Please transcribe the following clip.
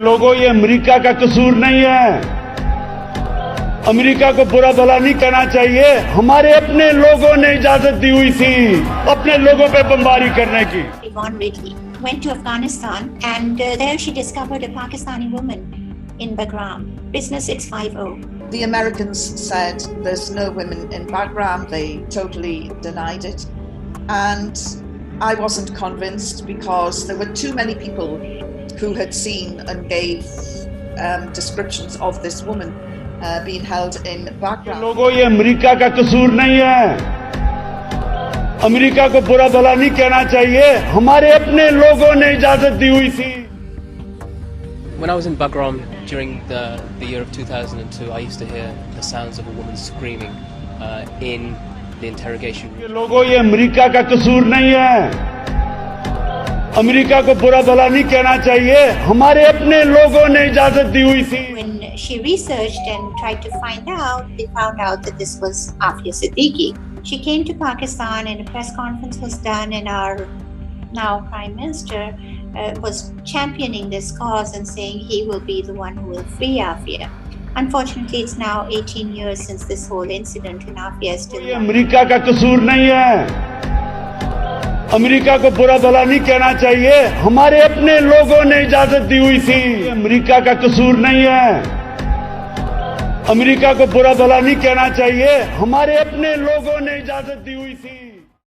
लोगों, ये अमेरिका का कसूर नहीं है। अमेरिका को बुरा भला नहीं कहना चाहिए। हमारे अपने लोगों ने इजाजत दी हुई थी अपने लोगों पे बमबारी करने की। Went to Afghanistan and there she discovered a Pakistani woman in Bagram. Business 650. The Americans said there's no women in Bagram. They totally denied it. And I wasn't convinced because there were too many people who had seen and gave descriptions of this woman being held in Bagram. लोगों, ये America का कसूर नहीं है। America को बुरा भला नहीं कहना चाहिए। हमारे अपने लोगों ने इजाजत दी हुई थी। When I was in Bagram during the year of 2002, I used to hear the sounds of a woman screaming in the interrogation room. लोगों, ये अमेरिका का कसूर नहीं है। अमेरिका को बुरा भला नहीं कहना चाहिए। हमारे अपने लोगों ने इजाजत दी हुई थी। When she researched and tried to find out, they found out that this was Afia Siddiqui. She came to Pakistan and a press conference was done, and our now Prime Minister was championing this cause and saying he will be the one who will free Afia. Unfortunately, it's now 18 years since this whole incident, and Afia is still. ये America का कसूर नहीं है। America को बुरा भला नहीं कहना चाहिए। हमारे अपने लोगों ने इजाजत दी हुई थी। अमेरिका का कसूर नहीं है। अमेरिका को बुरा भला नहीं कहना चाहिए। हमारे अपने लोगों ने इजाजत दी हुई थी।